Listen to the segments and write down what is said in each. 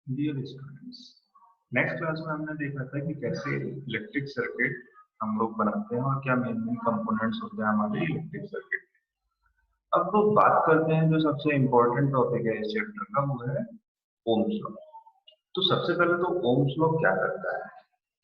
Dear students, next class में हमने देखा था कि कैसे इलेक्ट्रिक सर्किट हम लोग बनाते हैं और क्या मेन मेन कंपोनेंट्स होते हैं हमारे इलेक्ट्रिक सर्किट। अब लोग बात करते हैं, जो सबसे इम्पोर्टेंट टॉपिक है इस चैप्टर का वो है ओम्स लॉ। तो सबसे पहले तो ओम्स लॉ क्या करता है?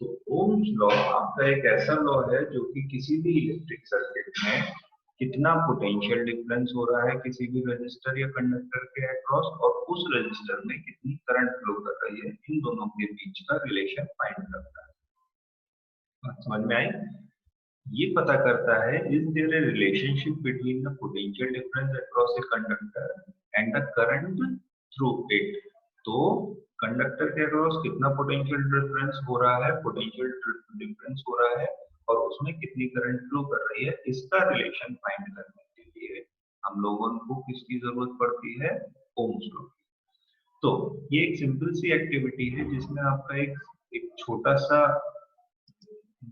तो ओम्स लॉ आपका एक ऐसा लॉ है जो कि किसी भी इलेक्ट्रिक सर्किट में कितना पोटेंशियल डिफरेंस हो रहा है किसी भी रजिस्टर या कंडक्टर के अक्रॉस, और उस रजिस्टर में कितनी करंट फ्लो कर रही है, इन दोनों के बीच का रिलेशन फाइंड करता है। बात समझ में आई? ये पता करता है is there a relationship between the potential difference across a conductor and the current through it. तो कंडक्टर के अक्रॉस कितना पोटेंशियल डिफरेंस हो रहा है, पोटेंशियल डिफरेंस हो रहा है, और उसमें कितनी करंट फ्लो कर रही है, इसका रिलेशन फाइंड करने के लिए हम लोगों को किसकी जरूरत पड़ती है? Ohm's law. तो ये एक सिंपल सी एक्टिविटी है जिसमें आपका एक छोटा सा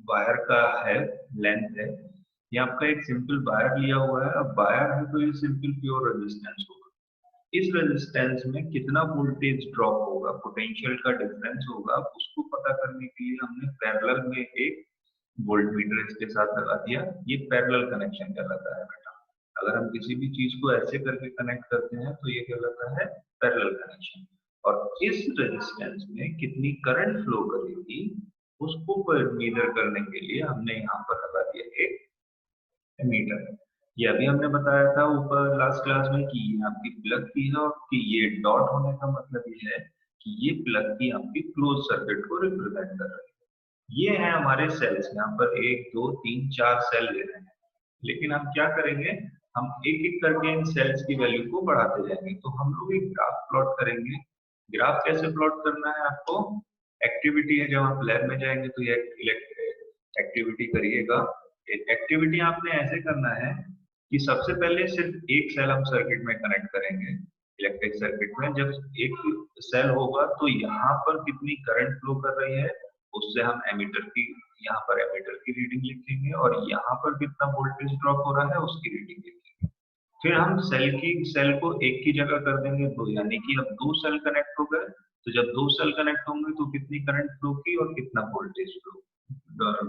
वायर का है, लेंथ है। ये आपका एक सिंपल वायर लिया हुआ है। अब वायर है तो ये सिंपल प्योर रेजिस्टेंस होगा। इस रेजिस्टेंस में कितना वोल्टेज ड्रॉप होगा, पोटेंशियल का डिफरेंस होगा, उसको पता करने के लिए हमने पैरेलल में एक वोल्टमीटर इसके साथ लगा दिया। ये पैरेलल कनेक्शन कहलाता है बेटा। अगर हम किसी भी चीज को ऐसे करके कनेक्ट करते हैं तो ये कहलाता है पैरेलल कनेक्शन। और इस रेजिस्टेंस में कितनी करंट फ्लो करेगी उसको मेजर करने के लिए हमने यहाँ पर लगा दिया एक मीटर। ये अभी हमने बताया था ऊपर लास्ट क्लास में कि ये आपकी प्लग की है, और कि ये डॉट होने का मतलब ये है कि ये प्लग की आपकी क्लोज सर्किट को रिप्रेजेंट कर रही है। ये है हमारे सेल्स, यहाँ पर 1 2 3 4 सेल ले रहे हैं। लेकिन हम क्या करेंगे, हम एक एक करके इन सेल्स की वैल्यू को बढ़ाते जाएंगे। तो हम लोग एक ग्राफ प्लॉट करेंगे। ग्राफ कैसे प्लॉट करना है आपको? एक्टिविटी है, जब आप लैब में जाएंगे तो ये एक्टिविटी करिएगा। एक्टिविटी आपने ऐसे करना है कि सबसे पहले सिर्फ एक सेल हम सर्किट में कनेक्ट करेंगे। इलेक्ट्रिक सर्किट में जब एक सेल होगा तो यहाँ पर कितनी करंट फ्लो कर रही है उससे हम एमीटर की, यहाँ पर एमीटर की रीडिंग लिखेंगे, और यहाँ पर कितना वोल्टेज ड्रॉप हो रहा है उसकी रीडिंग लिखेंगे। फिर हम सेल को एक की जगह कर देंगे दो, यानी कि अब दो सेल कनेक्ट हो गए। तो जब दो सेल कनेक्ट होंगे तो कितनी करंट फ्लो की और कितना वोल्टेज फ्लो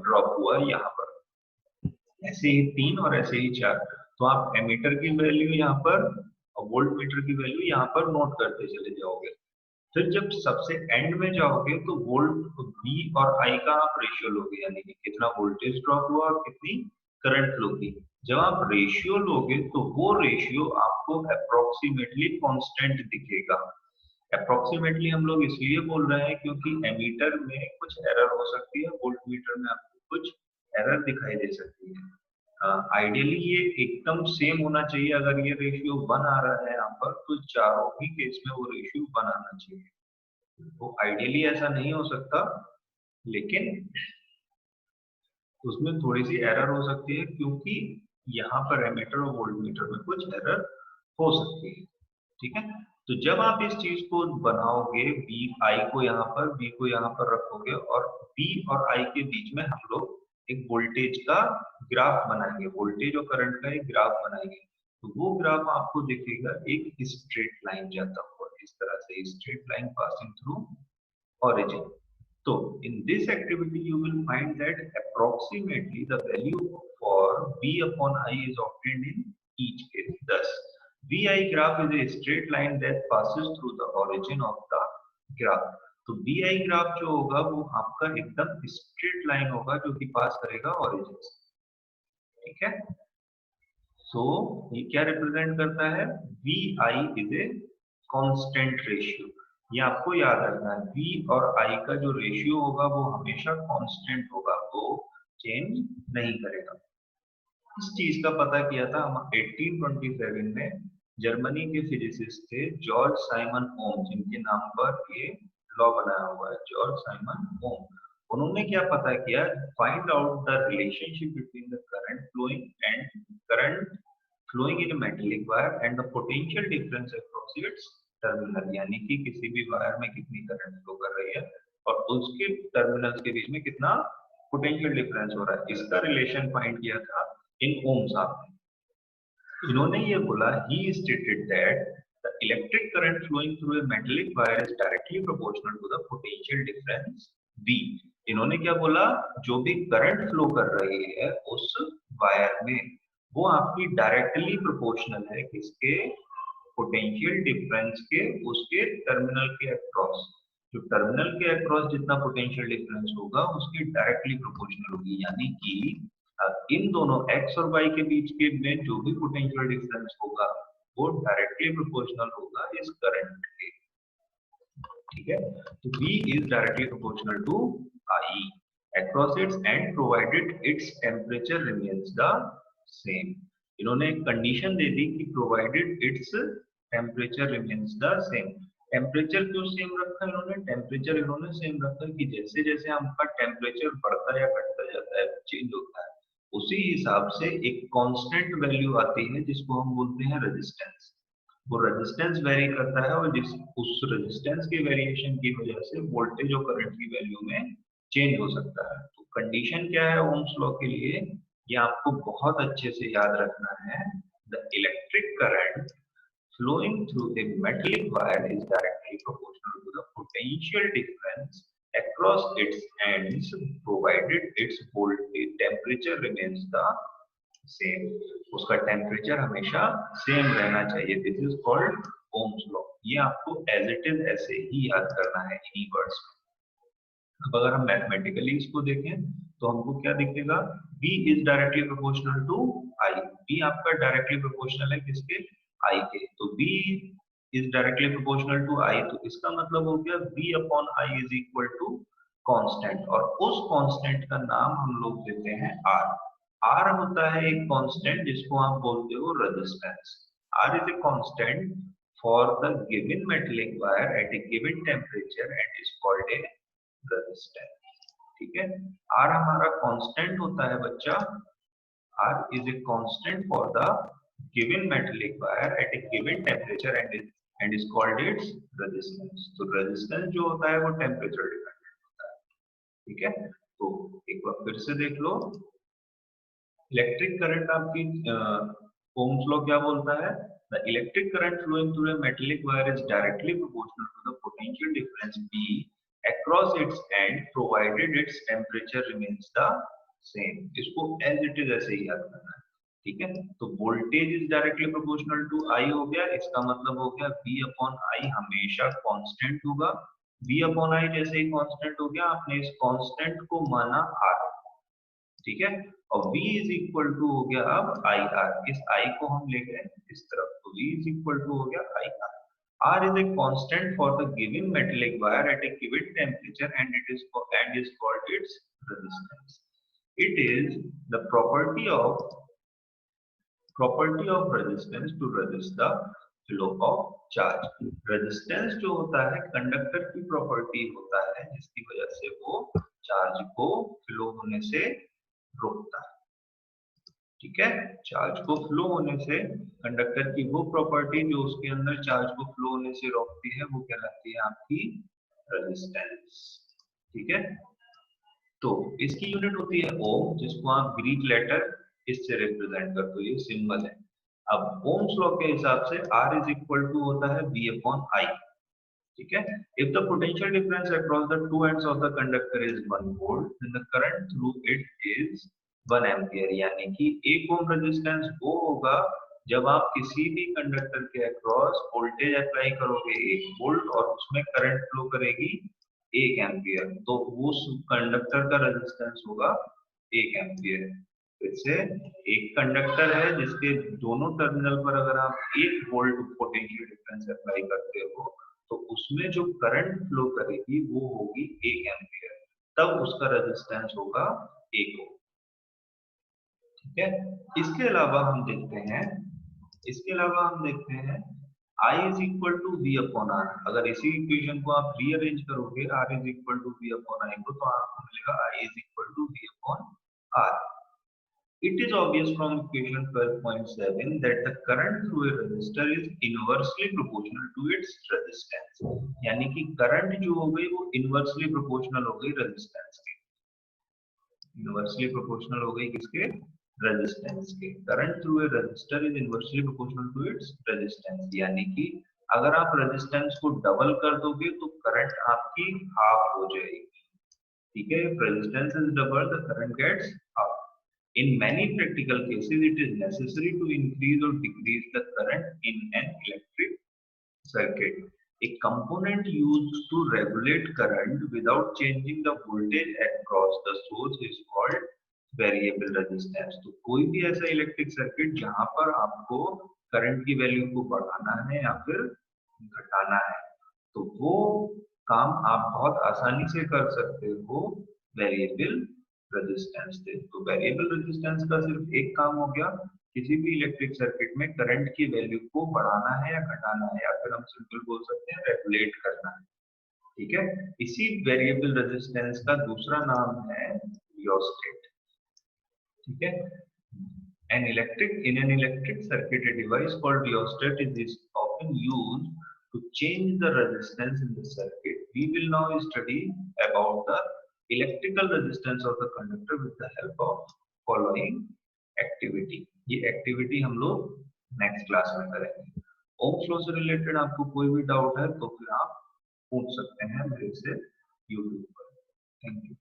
ड्रॉप हुआ यहाँ पर। ऐसे ही 3 और ऐसे ही 4। तो आप एमीटर की वैल्यू यहाँ पर और वोल्ट मीटर की वैल्यू यहाँ पर नोट करते चले जाओगे। फिर जब सबसे एंड में जाओगे तो वोल्ट V और I का आप रेशियो लोगे, यानी कि कितना वोल्टेज ड्रॉप हुआ और कितनी करंट फ्लो की। जब आप रेशियो लोगे तो वो रेशियो आपको अप्रोक्सीमेटली कांस्टेंट दिखेगा। अप्रोक्सीमेटली हम लोग इसलिए बोल रहे हैं क्योंकि एमीटर में कुछ एरर हो सकती है, वोल्ट मीटर में आपको कुछ एरर दिखाई दे सकती है। आइडियली ये एकदम सेम होना चाहिए। अगर ये रेशियो 1 आ रहा है यहाँ पर तो चारों ही केस में वो रेशियो 1 आना चाहिए। तो आइडियली ऐसा नहीं हो सकता, लेकिन उसमें थोड़ी सी एरर हो सकती है क्योंकि यहाँ पर एमीटर और वोल्टमीटर में कुछ एरर हो सकती है। ठीक है, तो जब आप इस चीज को बनाओगे, बी आई को यहाँ पर, बी को यहाँ पर रखोगे, और बी और आई के बीच में हम लोग एक वोल्टेज का ग्राफ बनाएंगे, वोल्टेज और करंट का एक ग्राफ बनाएंगे। तो वो ग्राफ आपको दिखेगा एक स्ट्रेट लाइन जाता हुआ, इस तरह से straight line passing through origin. So in this activity you will find that approximately the value for V upon I is obtained in each case. Thus, VI graph is a straight line that passes through the origin of the graph. तो VI graph जो होगा वो आपका एकदम straight line होगा जो कि पास करेगा ओरिजिन से। ठीक है, सो ये क्या रिप्रेजेंट करता है? VI is a constant ratio. ये आपको याद रखना है, V और I का जो रेशियो होगा वो हमेशा कांस्टेंट होगा, वो चेंज नहीं करेगा। इस चीज का पता किया था हम 1827 में। जर्मनी के फिजिसिस्ट थे जॉर्ज साइमन ओम, जिनके नाम पर ये लॉ बनाया हुआ है, जॉर्ज साइमन ओम। उन्होंने क्या पता किया? Find out the relationship between the current flowing in a metallic wire and the potential difference across its terminal, यानी कि किसी भी वायर में कितनी करंट फ्लो कर रही है और उसके टर्मिनल्स के बीच में कितना पोटेंशियल डिफरेंस हो रहा है, इसका रिलेशन फाइंड किया था इन ओम साहब ने। इन्होंने ये बोला, ही stated that The electric current flowing through a metallic wire is directly proportional to the potential difference V. इन्होंने क्या बोला, जो भी करंट फ्लो कर रही है उस वायर में वो आपकी डायरेक्टली प्रोपोर्शनल है किसके, पोटेंशियल डिफरेंस के, उसके टर्मिनल के अक्रॉस। जो टर्मिनल के अक्रॉस जितना पोटेंशियल डिफरेंस होगा उसकी डायरेक्टली प्रोपोर्शनल होगी, यानी कि इन दोनों x और y के बीच के में जो भी पोटेंशियल डिफरेंस होगा वो डायरेक्टली प्रोपोर्शनल होगा इस करंट के। ठीक है, तो V is directly proportional to I across its and provided its temperature remains the same। इन्होंने एक कंडीशन दे दी कि provided its temperature remains the same। Temperature क्यों सेम रखा इन्होंने, टेम्परेचर इन्होंने सेम रखा कि जैसे जैसे आपका टेम्परेचर बढ़ता या घटता जाता है, चेंज होता है, उसी हिसाब से एक कांस्टेंट वैल्यू आती है जिसको हम बोलते हैं रेजिस्टेंस। वो रेजिस्टेंस वेरी करता है और जिस उस रेजिस्टेंस के वेरिएशन की वजह से वोल्टेज और करंट की वैल्यू में चेंज हो सकता है। तो कंडीशन क्या है ओम्स लॉ के लिए, ये आपको बहुत अच्छे से याद रखना है। The electric current flowing through a metallic wire is directly proportional to the potential difference across its ends provided its voltage temperature remains the same। उसका टेम्परेचर हमेशा सेम रहना चाहिए। This is called Ohm's law. ये आपको as it is ऐसे ही याद करना है इन्हीं वर्ड्स में। अब अगर हम मैथमेटिकली इसको देखें तो हमको क्या दिखेगा, V is directly proportional to I। V आपका डायरेक्टली प्रोपोर्शनल है किसके, I के। तो V is directly proportional to I, तो इसका मतलब हो गया V upon I is equal to constant, और उस कांस्टेंट का नाम हम लोग देते हैं R। R होता है एक कांस्टेंट जिसको आप बोलते हो resistance. R is a constant for the given metallic wire eight A given temperature and is called a resistance. ठीक है, R हमारा कांस्टेंट होता है बच्चा। R is a constant for the given metallic wire at a given temperature and is called its resistance। तो resistance जो होता है वो टेम्परेचर डिपेंडेंट होता है। ठीक है, तो एक बार फिर से देख लो, इलेक्ट्रिक करंट आपकी ओम्स लॉ क्या बोलता है, the electric current flowing through a metallic wire is directly proportional to the potential difference B across its end provided its temperature remains the same। इसको एज इट इज ऐसे ही याद करना है। ठीक है, तो voltage is directly proportional to I हो गया, इसका मतलब हो गया V अपॉन I हमेशा कांस्टेंट होगा। V अपॉन I जैसे ही कांस्टेंट हो गया, आपने इस कांस्टेंट को माना R। ठीक है, और V इज इक्वल टू हो गया अब IR। इस I को हम ले गए इस तरफ, तो V इज इक्वल टू हो गया IR। R is a constant for the given metallic wire at a given temperature and is called its resistance। It is the property of resistance to resist the flow of charge। Resistance जो होता है conductor की property होता है जिसकी वजह से वो चार्ज को फ्लो होने से रोकता है। ठीक है, चार्ज को फ्लो होने से कंडक्टर की वो प्रॉपर्टी जो उसके अंदर चार्ज को फ्लो होने से रोकती है वो कहलाती है आपकी रेजिस्टेंस। ठीक है, तो इसकी यूनिट होती है ओम, जिसको आप ग्रीक लेटर इससे रिप्रेजेंट करते हो, ये सिंबल है। अब ओम्स लॉ के हिसाब से R इज इक्वल टू होता है V अपॉन I। ठीक है, if the potential difference across the two ends of the conductor is 1 volt then the current through it is 1 ampere. यानी कि 1 ओम रेजिस्टेंस वो होगा जब आप किसी भी कंडक्टर के अक्रॉस वोल्टेज अप्लाई करोगे 1 वोल्ट और उसमें करंट फ्लो करेगी 1 एम्पियर, तो उस कंडक्टर का रेजिस्टेंस होगा 1 एम्पियर। फिर से एक कंडक्टर है जिसके दोनों टर्मिनल पर अगर आप 1 वोल्ट पोटेंशियल डिफरेंस अप्लाई करते हो तो उसमें जो करंट फ्लो करेगी वो होगी 1 एम्पियर, तब उसका रेजिस्टेंस होगा 1 ओम। ठीक है, इसके अलावा हम देखते हैं I is equal to V upon R। अगर इसी इक्वेशन को आप रीअरेंज करोगे R is equal to V upon I को, तो आपको मिलेगा I is equal to V upon R। It is obvious from equation 12.7 that the current through a resistor is inversely proportional to its resistance। यानी कि current जो हो गई वो इनवर्सली प्रोपोर्शनल हो गई रेजिस्टेंस के, इनवर्सली प्रोपोर्शनल हो गई किसके, रेजिस्टेंस के। Current through a resistor is inversely proportional to its resistance, यानी कि अगर आप रेजिस्टेंस को डबल कर दोगे तो करंट आपकी हाफ हो जाएगी, ठीक है। If resistance is double, the current gets up. In many practical cases, it is necessary to increase or decrease the current in an electric circuit. A component used to regulate current without changing the voltage across the source is called variable resistance. तो कोई भी ऐसा electric circuit जहां पर आपको current की value को बढ़ाना है या फिर घटाना है, तो वो काम आप बहुत आसानी से कर सकते हो वेरिएबल रेजिस्टेंस से। तो वेरिएबल रेजिस्टेंस का सिर्फ एक काम हो गया, किसी भी इलेक्ट्रिक सर्किट में करंट की वैल्यू को बढ़ाना है या घटाना है, या फिर हम सिंपल बोल सकते हैं रेगुलेट करना है, ठीक है। इसी वेरिएबल रेजिस्टेंस का दूसरा नाम है रियोस्टेट, ठीक है। In an electric circuit, a device called rheostat is often used to change the resistance in the circuit. We will now study about the electrical resistance of the conductor with the help of following activity. ये activity हम लोग next class में करेंगे। ओम flow से related आपको कोई भी doubt है तो फिर आप पूछ सकते हैं मेरे से यूट्यूब पर। Thank you.